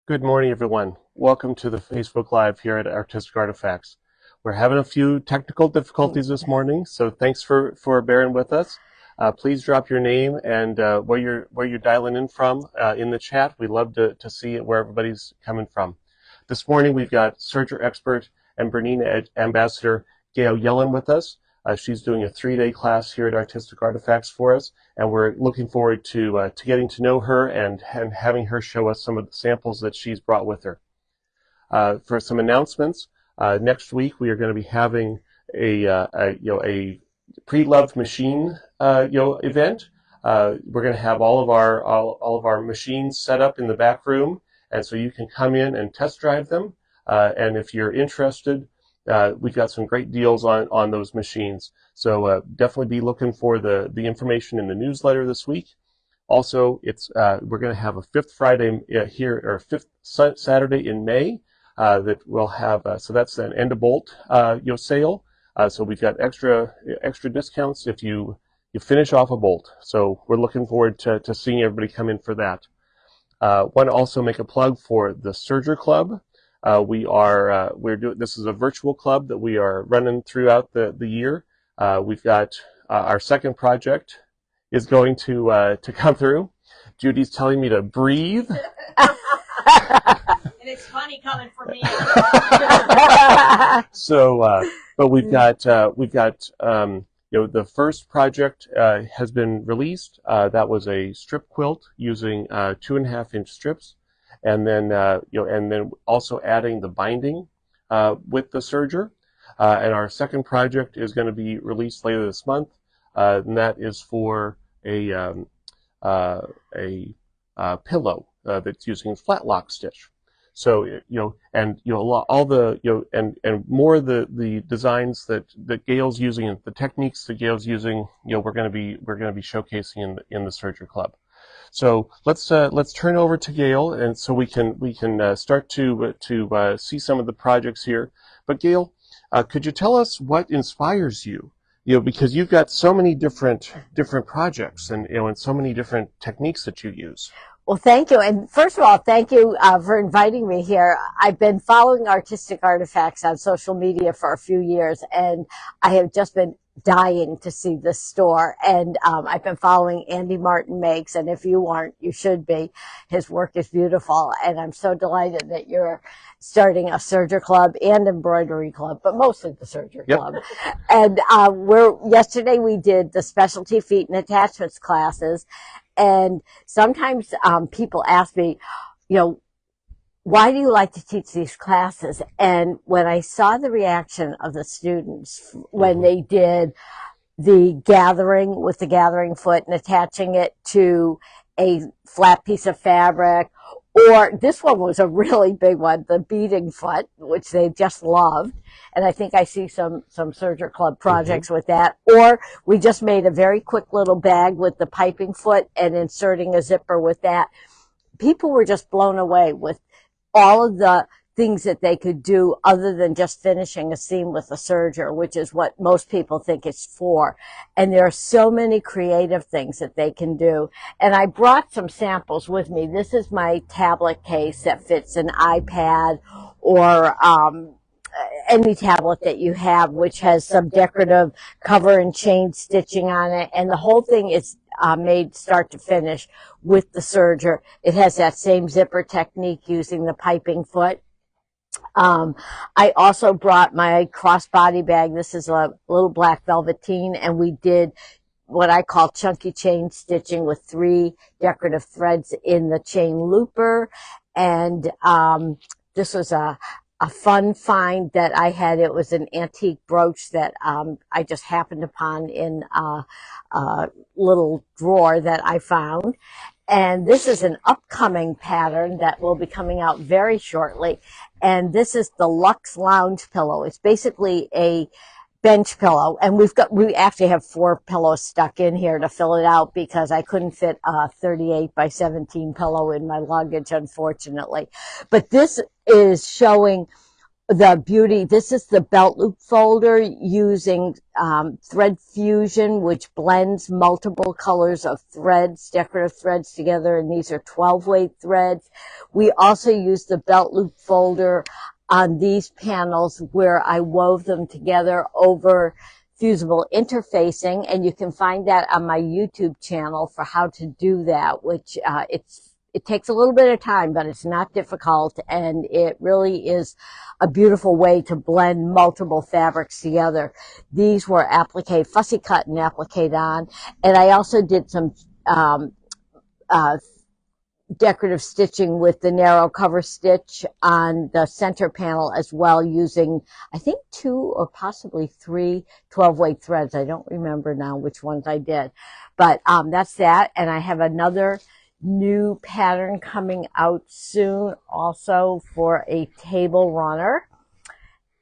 Good morning, everyone. Welcome to the Facebook Live here at Artistic Artifacts. We're having a few technical difficulties this morning, so thanks for bearing with us. Please drop your name and where you're dialing in from in the chat. We love to see where everybody's coming from. This morning we've got Serger expert and Bernina ambassador Gail Yellen with us. She's doing a 3-day class here at Artistic Artifacts for us, and we're looking forward to getting to know her and having her show us some of the samples that she's brought with her. For some announcements, next week we are going to be having a pre-loved machine event. We're going to have all of our machines set up in the back room, and so you can come in and test drive them. And if you're interested, we've got some great deals on those machines. So definitely be looking for the information in the newsletter this week. Also, we're going to have a fifth Friday here, or fifth Saturday in May that we'll have. So that's an end of bolt sale. So we've got extra discounts if you finish off a bolt. So we're looking forward to seeing everybody come in for that. Want to also make a plug for the Serger Club. This is a virtual club that we are running throughout the year. We've got our second project is going to come through. Judy's telling me to breathe. And it's funny coming from me. So, but we've got the first project has been released. That was a strip quilt using 2.5-inch strips. And then, and then also adding the binding with the serger. And our second project is going to be released later this month, and that is for a pillow that's using flat lock stitch. So all the and more of the designs that Gail's using and the techniques that Gail's using, we're going to be showcasing in the Serger Club. So let's turn over to Gail, and so we can start to see some of the projects here. But Gail, could you tell us what inspires you? Because you've got so many different projects and and so many different techniques that you use. Well, thank you. And first of all, thank you for inviting me here. I've been following Artistic Artifacts on social media for a few years, and I have just been dying to see this store. And I've been following Andy Martin Makes, and if you aren't, you should be. His work is beautiful, and I'm so delighted that you're starting a Serger Club and Embroidery Club, but mostly the Serger Club. And yesterday we did the specialty feet and attachments classes, and sometimes people ask me, why do you like to teach these classes? And when I saw the reaction of the students when they did the gathering with the gathering foot and attaching it to a flat piece of fabric, or this one was a really big one, the beading foot, which they just loved. And I think I see some Serger Club projects with that. Or we just made a very quick little bag with the piping foot and inserting a zipper with that. People were just blown away with all of the things that they could do other than just finishing a seam with a serger, which is what most people think it's for. And there are so many creative things that they can do. And I brought some samples with me. This is my tablet case that fits an iPad or any tablet that you have, which has some decorative cover and chain stitching on it. And the whole thing is made start to finish with the serger. It has that same zipper technique using the piping foot. I also brought my crossbody bag. This is a little black velveteen, and we did what I call chunky chain stitching with 3 decorative threads in the chain looper. And this was a fun find that I had. It was an antique brooch that I just happened upon in a little drawer that I found. And this is an upcoming pattern that will be coming out very shortly. And this is the Luxe Lounge pillow. It's basically a bench pillow. And we actually have 4 pillows stuck in here to fill it out because I couldn't fit a 38 by 17 pillow in my luggage, unfortunately. But this is showing the beauty, this is the belt loop folder using thread fusion, which blends multiple colors of threads, decorative threads together, and these are 12-weight threads. We also use the belt loop folder on these panels where I wove them together over fusible interfacing, and you can find that on my YouTube channel for how to do that, which it takes a little bit of time, but it's not difficult, and it really is a beautiful way to blend multiple fabrics together. These were applique, fussy cut and applique on, and I also did some decorative stitching with the narrow cover stitch on the center panel as well, using I think 2 or possibly 3 12-weight threads. I don't remember now which ones I did, but that's that. And I have another new pattern coming out soon also for a table runner,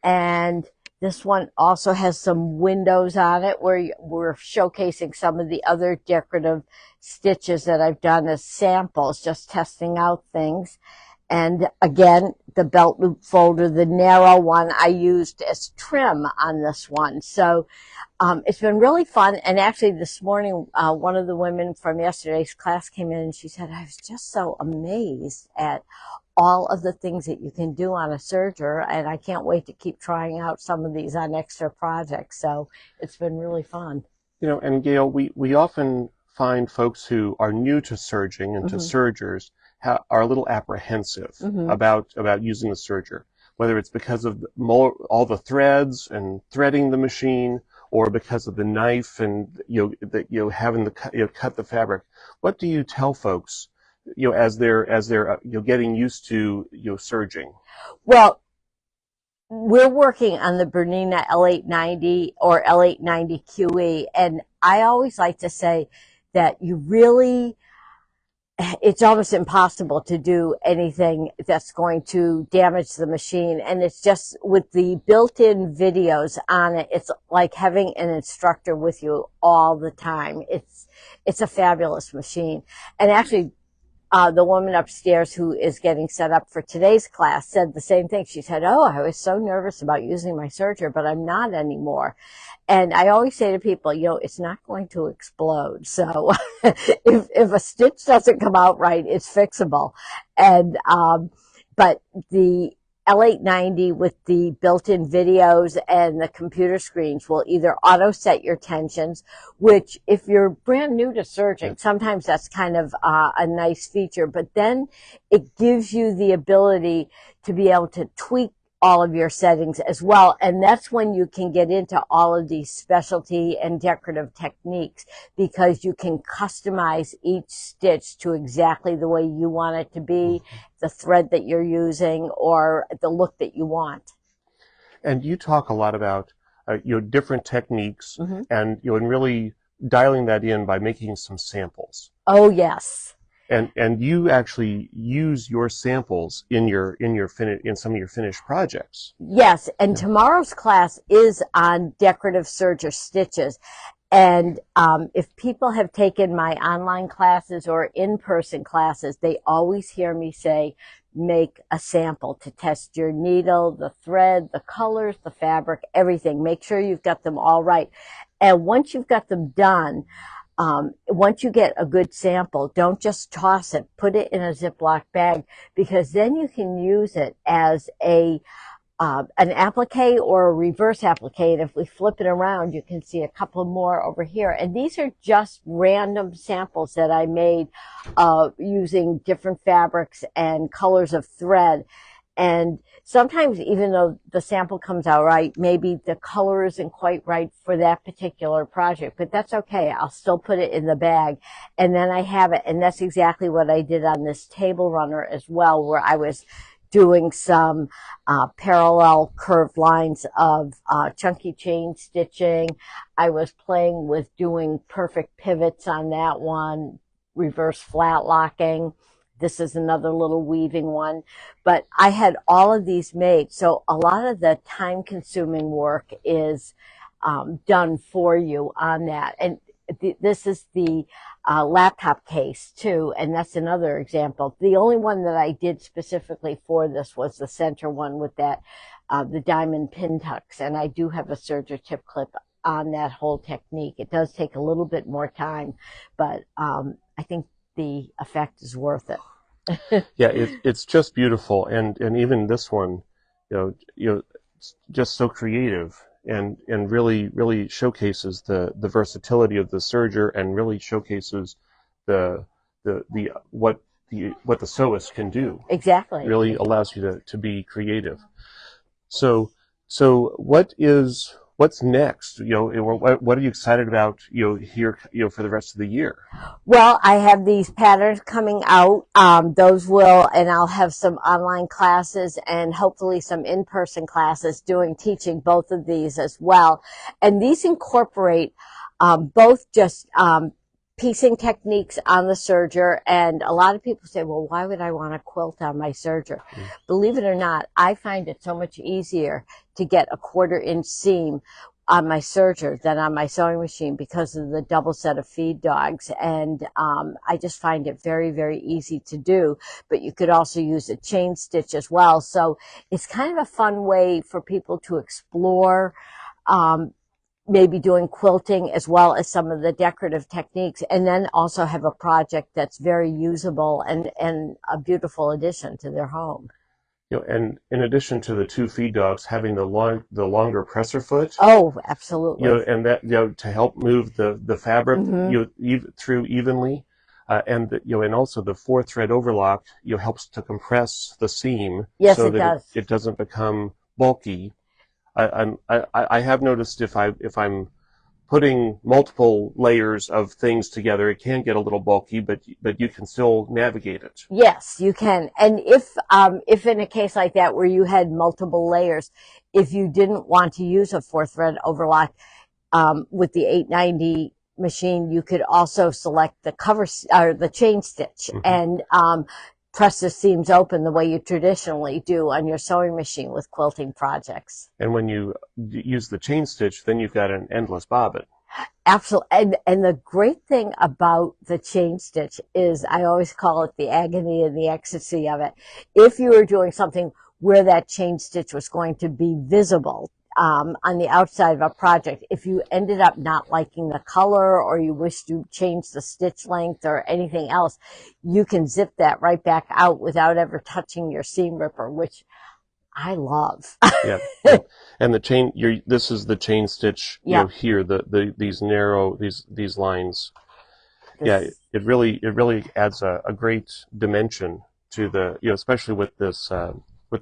and this one also has some windows on it where we're showcasing some of the other decorative stitches that I've done as samples, just testing out things. And again, the belt loop folder, the narrow one, I used as trim on this one. So it's been really fun. And actually this morning, one of the women from yesterday's class came in and she said, I was just so amazed at all of the things that you can do on a serger, and I can't wait to keep trying out some of these on extra projects. So it's been really fun. You know, and Gail, we often find folks who are new to serging and to sergers are a little apprehensive about using the serger, whether it's because of all the threads and threading the machine, or because of the knife and having to cut the fabric. What do you tell folks, as they're getting used to serging? Well, we're working on the Bernina L890 or L890 QE, and I always like to say that it's almost impossible to do anything that's going to damage the machine. And it's just with the built-in videos on it, it's like having an instructor with you all the time. It's a fabulous machine. And actually, the woman upstairs who is getting set up for today's class said the same thing. She said, oh, I was so nervous about using my serger, but I'm not anymore. And I always say to people, it's not going to explode. So if a stitch doesn't come out right, it's fixable. And, but the L890 with the built-in videos and the computer screens will either auto set your tensions, which if you're brand new to serging, sometimes that's kind of a nice feature, but then it gives you the ability to be able to tweak all of your settings as well. And that's when you can get into all of these specialty and decorative techniques, because you can customize each stitch to exactly the way you want it to be, the thread that you're using, or the look that you want. And you talk a lot about different techniques and and really dialing that in by making some samples. Oh yes. And you actually use your samples in some of your finished projects. Yes, and tomorrow's class is on decorative serger stitches. And if people have taken my online classes or in-person classes, they always hear me say, make a sample to test your needle, the thread, the colors, the fabric, everything. Make sure you've got them all right. And once you've got them done, once you get a good sample, don't just toss it. Put it in a Ziploc bag, because then you can use it as an applique or a reverse applique. And if we flip it around, you can see a couple more over here. And these are just random samples that I made using different fabrics and colors of thread. And sometimes, even though the sample comes out right, maybe the color isn't quite right for that particular project, but that's okay. I'll still put it in the bag, and then I have it. And that's exactly what I did on this table runner as well, where I was doing some parallel curved lines of chunky chain stitching. I was playing with doing perfect pivots on that one, reverse flat locking. This is another little weaving one, but I had all of these made. So a lot of the time consuming work is done for you on that. And this is the laptop case too, and that's another example. The only one that I did specifically for this was the center one with that the diamond pin tucks, and I do have a serger tip clip on that whole technique. It does take a little bit more time, but I think the effect is worth it. Yeah, it's just beautiful, and even this one, it's just so creative, and really showcases the versatility of the serger, and really showcases the what the sewist can do. Exactly. Really allows you to be creative. So what's next? What are you excited about? Here, for the rest of the year. Well, I have these patterns coming out. Those will, and I'll have some online classes and hopefully some in-person classes teaching both of these as well. And these incorporate both just piecing techniques on the serger, and a lot of people say, well, why would I want to quilt on my serger? Believe it or not, I find it so much easier to get a 1/4-inch seam on my serger than on my sewing machine because of the double set of feed dogs, and I just find it very, very easy to do. But you could also use a chain stitch as well, so it's kind of a fun way for people to explore maybe doing quilting as well as some of the decorative techniques, and then also have a project that's very usable and a beautiful addition to their home. And in addition to the 2 feed dogs, having the longer presser foot. Oh, absolutely. And that to help move the fabric through evenly, and and also the 4-thread overlock helps to compress the seam. Yes, so it that does. it doesn't become bulky. I have noticed if I'm putting multiple layers of things together, it can get a little bulky, but you can still navigate it. Yes, you can. And if in a case like that where you had multiple layers, if you didn't want to use a 4-thread overlock with the 890 machine, you could also select the cover or the chain stitch and press the seams open the way you traditionally do on your sewing machine with quilting projects. And when you use the chain stitch, then you've got an endless bobbin. Absolutely. And the great thing about the chain stitch is, I always call it the agony and the ecstasy of it. If you were doing something where that chain stitch was going to be visible on the outside of a project, if you ended up not liking the color or you wish to change the stitch length or anything else, you can zip that right back out without ever touching your seam ripper, which I love. Yeah. And the chain, this is the chain stitch, here, these narrow, these lines. Yeah, it really adds a great dimension to the, especially with this, with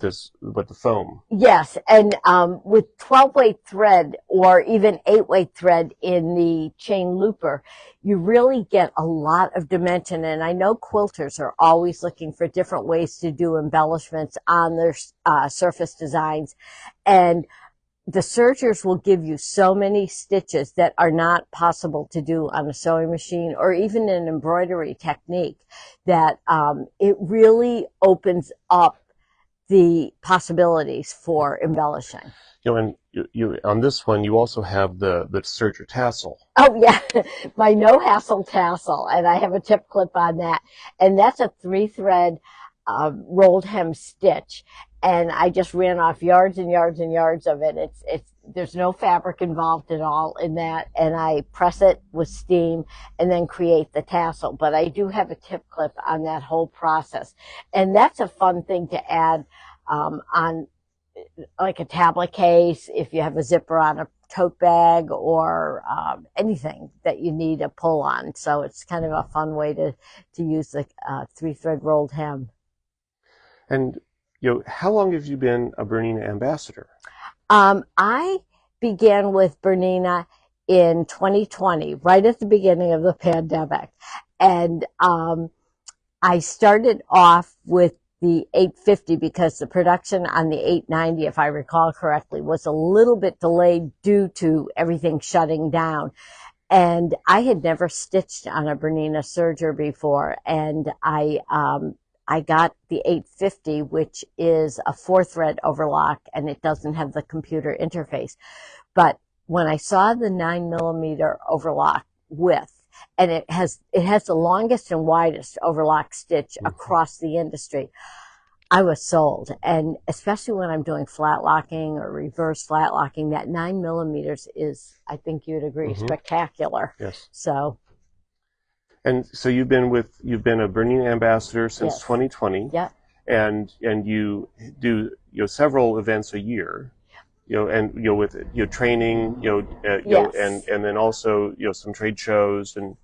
the foam. Yes, and with 12-weight thread or even 8-weight thread in the chain looper, you really get a lot of dimension. And I know quilters are always looking for different ways to do embellishments on their surface designs, and the sergers will give you so many stitches that are not possible to do on a sewing machine or even an embroidery technique, that it really opens up the possibilities for embellishing. And you on this one, you also have the serger tassel. Oh yeah, my no hassle tassel, and I have a tip clip on that, and that's a 3-thread rolled hem stitch, and I just ran off yards and yards and yards of it. There's no fabric involved at all in that, and I press it with steam and then create the tassel. But I do have a tip clip on that whole process, and that's a fun thing to add on like a tablet case, if you have a zipper on a tote bag, or anything that you need a pull on. So it's kind of a fun way to use the 3-thread rolled hem. And how long have you been a Bernina ambassador? I began with Bernina in 2020, right at the beginning of the pandemic. And I started off with the 850 because the production on the 890, if I recall correctly, was a little bit delayed due to everything shutting down. And I had never stitched on a Bernina serger before, and I got the 850, which is a 4-thread overlock, and it doesn't have the computer interface. But when I saw the 9mm overlock width, and it has the longest and widest overlock stitch across the industry, I was sold. And especially when I'm doing flat locking or reverse flat locking, that 9mm is, I think you'd agree, spectacular. Yes. So. And so you've been a Bernina ambassador since Yes. 2020. Yeah. And you do, several events a year. And with training, Yes. and then also some trade shows, and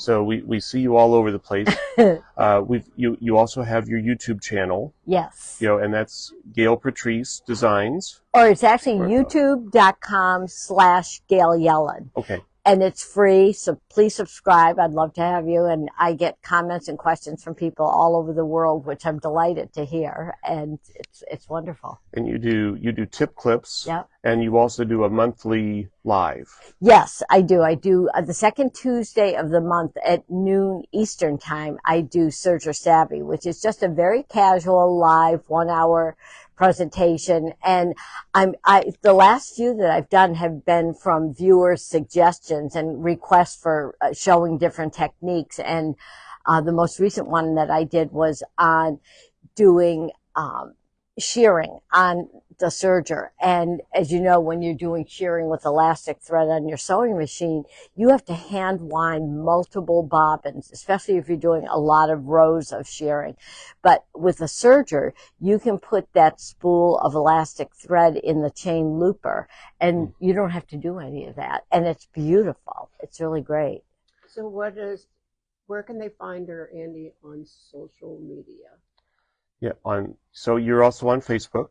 so we see you all over the place. You also have your YouTube channel. Yes. And that's Gail Patrice Designs. Or it's actually youtube.com/Gail Yellen. Okay. And it's free, so please subscribe. I'd love to have you. And I get comments and questions from people all over the world, which I'm delighted to hear. And it's wonderful. And you do tip clips. Yep. And you also do a monthly live. Yes, I do. I do the second Tuesday of the month at noon Eastern time. I do Serger Savvy, which is just a very casual live 1 hour presentation. And the last few that I've done have been from viewers' suggestions and requests for showing different techniques. And the most recent one that I did was on doing shearing on the serger. And as you know, when you're doing shearing with elastic thread on your sewing machine, you have to hand wind multiple bobbins, especially if you're doing a lot of rows of shearing. But with a serger, you can put that spool of elastic thread in the chain looper, and you don't have to do any of that. And it's beautiful. It's really great. So where can they find her, Andy, on social media? Yeah, so you're also on Facebook.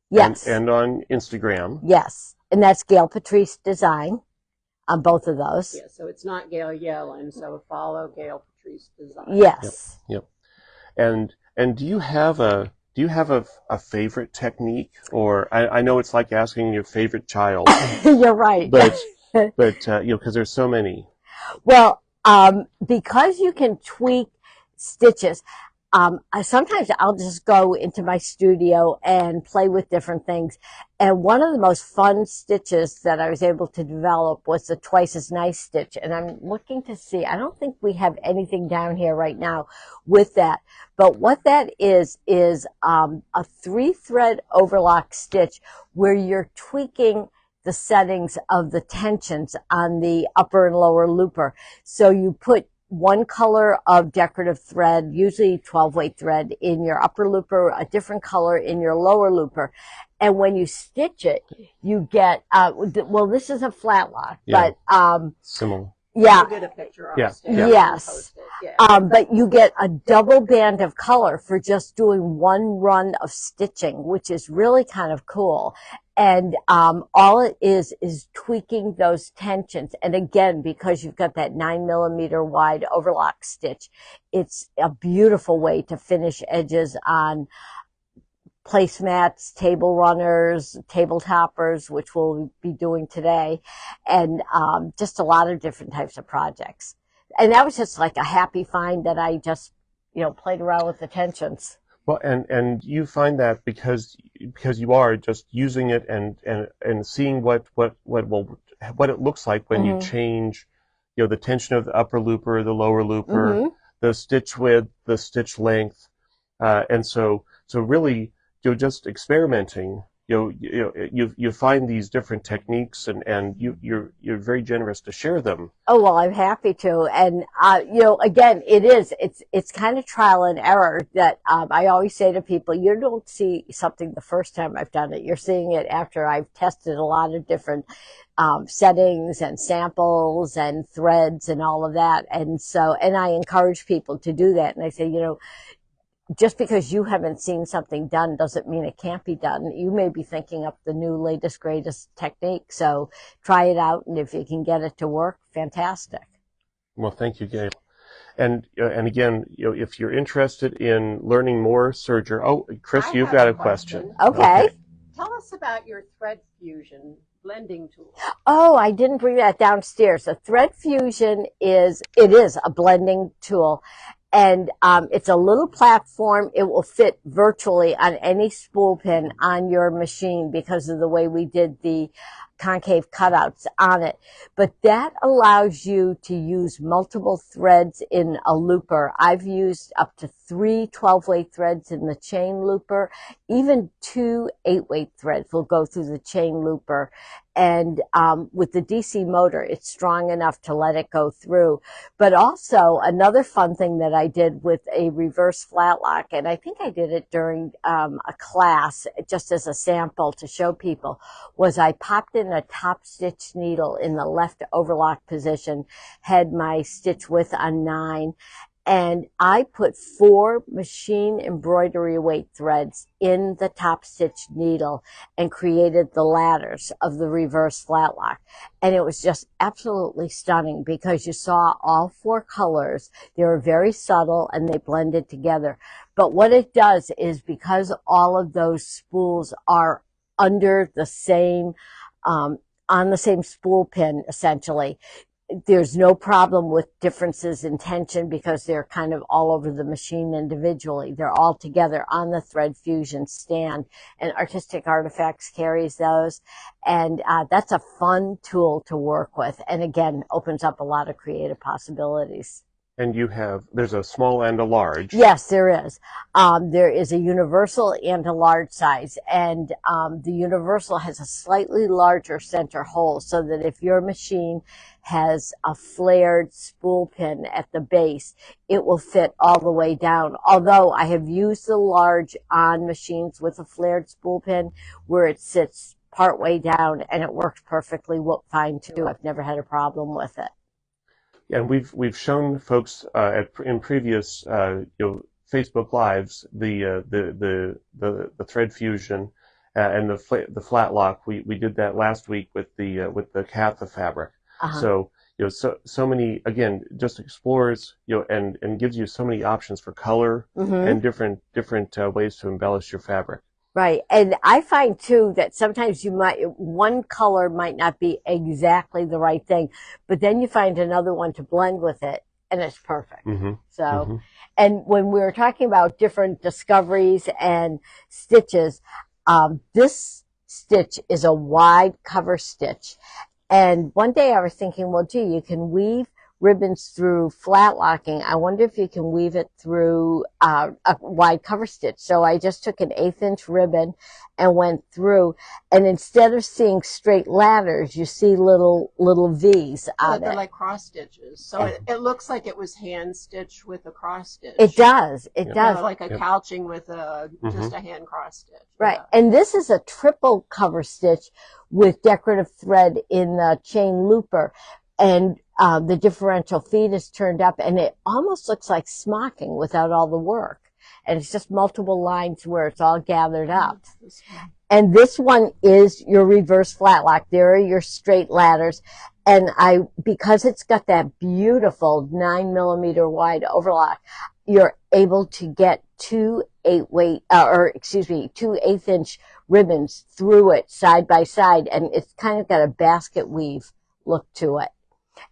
Yes. And on Instagram. Yes. And that's Gail Patrice Design on both of those. Yeah, so it's not Gail Yellen, so follow Gail Patrice Design. Yes. Yep. And do you have a favorite technique? Or I know it's like asking your favorite child. You're right. But because there's so many. Well, because you can tweak stitches, sometimes I'll just go into my studio and play with different things. And one of the most fun stitches that I was able to develop was the twice as nice stitch. And I'm looking to see, I don't think we have anything down here right now with that. But what that is a 3-thread overlock stitch where you're tweaking the settings of the tensions on the upper and lower looper. So you put one color of decorative thread, usually 12-weight thread, in your upper looper, a different color in your lower looper. And when you stitch it, you get, well, this is a flat lock, but, similar. Yeah. We'll get a picture of it. Yes. Yeah. But you get a double band of color for just doing one run of stitching, which is really kind of cool. And all it is tweaking those tensions. And again, because you've got that 9mm wide overlock stitch, it's a beautiful way to finish edges on placemats, table runners, table toppers, which we'll be doing today, and just a lot of different types of projects. And that was just like a happy find that I just, played around with the tensions. Well, and you find that because you are just using it and seeing what it looks like when you change, the tension of the upper looper, the lower looper, the stitch width, the stitch length, and so really you're just experimenting. You find these different techniques, and you're very generous to share them. Oh, well, I'm happy to. And, again, it's kind of trial and error that, I always say to people, you don't see something the first time I've done it. You're seeing it after I've tested a lot of different, settings and samples and threads and all of that. And I encourage people to do that. And I say, just because you haven't seen something done doesn't mean it can't be done. You may be thinking up the new, latest, greatest technique. So try it out, and if you can get it to work, fantastic. Well, thank you, Gail. And again, if you're interested in learning more Serger, Chris, you've got a question. Okay. Tell us about your thread fusion blending tool. Oh, I didn't bring that downstairs. The thread fusion is a blending tool. And it's a little platform. It will fit virtually on any spool pin on your machine because of the way we did the concave cutouts on it, but that allows you to use multiple threads in a looper. I've used up to 3 12-weight threads in the chain looper. Even 2 8-weight threads will go through the chain looper. And with the DC motor, it's strong enough to let it go through. But also another fun thing that I did with a reverse flat lock, and I think I did it during a class just as a sample to show people, was I popped in a top stitch needle in the left overlock position, had my stitch width on 9, and I put 4 machine embroidery weight threads in the top stitch needle and created the ladders of the reverse flat lock. And it was just absolutely stunning because you saw all 4 colors. They were very subtle and they blended together. But what it does is, because all of those spools are under the same, on the same spool pin, essentially, there's no problem with differences in tension because they're kind of all over the machine individually. They're all together on the thread fusion stand, and Artistic Artifacts carries those. And that's a fun tool to work with. And again, opens up a lot of creative possibilities. And there's a small and a large. Yes, there is. There is a universal and a large size. And the universal has a slightly larger center hole, so that if your machine has a flared spool pin at the base, it will fit all the way down. Although I have used the large on machines with a flared spool pin where it sits part way down, and it works perfectly fine too. I've never had a problem with it. And we've shown folks in previous Facebook lives the thread fusion and the flat lock. We did that last week with the Katha fabric. So so many, again, just explores and gives you so many options for color and different ways to embellish your fabric. Right. And I find too that sometimes one color might not be exactly the right thing, but then you find another one to blend with it and it's perfect. So, and when we were talking about different discoveries and stitches, this stitch is a wide cover stitch. And one day I was thinking, well, gee, you can weave ribbons through flat locking. I wonder if you can weave it through a wide cover stitch. So I just took an 1/8 inch ribbon and went through, and instead of seeing straight ladders, you see little V's on it. They're like cross stitches. So it looks like it was hand stitched with a cross stitch. It does. It does. Like a couching with just a hand cross stitch. Right. And this is a triple cover stitch with decorative thread in the chain looper. And the differential feed is turned up, and it almost looks like smocking without all the work. And it's just multiple lines where it's all gathered up. And this one is your reverse flat lock. There are your straight ladders. And because it's got that beautiful 9mm wide overlock, you're able to get 2 8/8 inch ribbons through it side by side. And it's kind of got a basket weave look to it.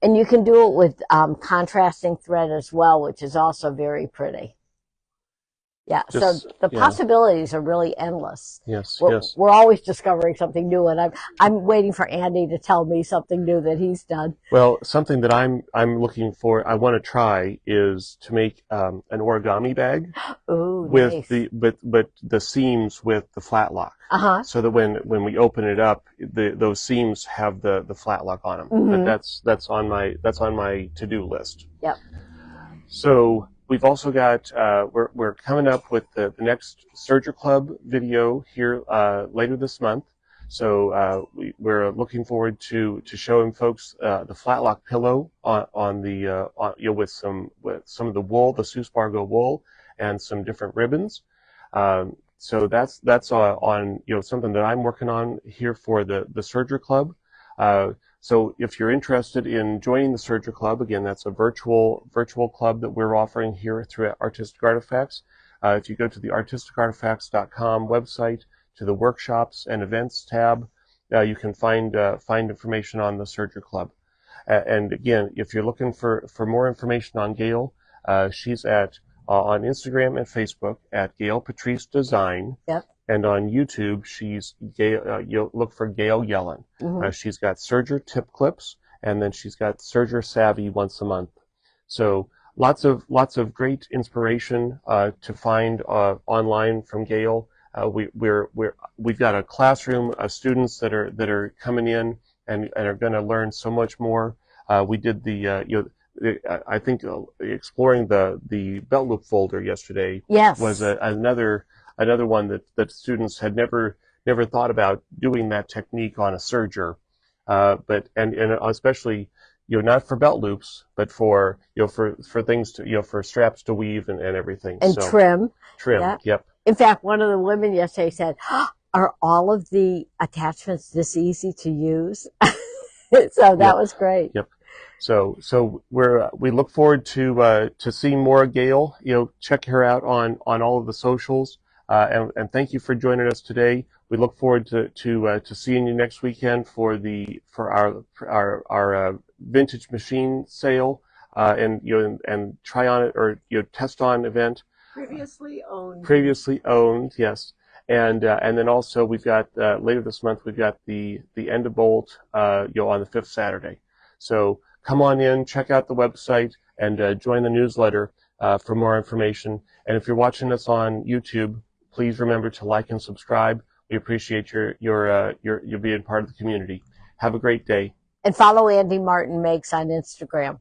And you can do it with contrasting thread as well, which is also very pretty. Yeah, so the possibilities are really endless. Yes, we're always discovering something new, and I'm waiting for Andy to tell me something new that he's done. Well, something that I'm looking for, I want to try, is to make an origami bag. Ooh, with nice. but the seams with the flat lock. So that when we open it up, those seams have the flat lock on them. But that's on my to-do list. Yep. So we've also got we're coming up with the next Serger Club video here later this month. So we're looking forward to showing folks the flat lock pillow with some of the wool, the Suspargo wool, and some different ribbons. So that's on something that I'm working on here for the Serger Club. So if you're interested in joining the Serger Club, again, that's a virtual club that we're offering here through Artistic Artifacts. If you go to the ArtisticArtifacts.com website, to the workshops and events tab, you can find information on the Serger Club. And again, if you're looking for more information on Gail, she's at on Instagram and Facebook at Gail Patrice Design. Yep. And on YouTube, she's Gail. You'll look for Gail Yellen. She's got Serger tip clips, and then she's got Serger Savvy once a month. So lots of great inspiration to find online from Gail. We've got a classroom of students that are coming in and are going to learn so much more. We did I think exploring the belt loop folder yesterday. Yes. Was another one that students had never thought about doing that technique on a serger, but especially not for belt loops, but for for things to for straps to weave and everything. And so, trim. Yeah. Yep. In fact, one of the women yesterday said, "Are all of the attachments this easy to use?" So that was great. Yep. So we look forward to seeing more of Gail. Check her out on all of the socials. And thank you for joining us today. We look forward to seeing you next weekend for our vintage machine sale and try on it or test on event. Previously owned, yes. And then also we've got later this month we've got the end of Bolt on the 5th Saturday. So come on in, check out the website, and join the newsletter for more information. And if you're watching us on YouTube, please remember to like and subscribe. We appreciate your being part of the community. Have a great day. And follow Andy Martin Makes on Instagram.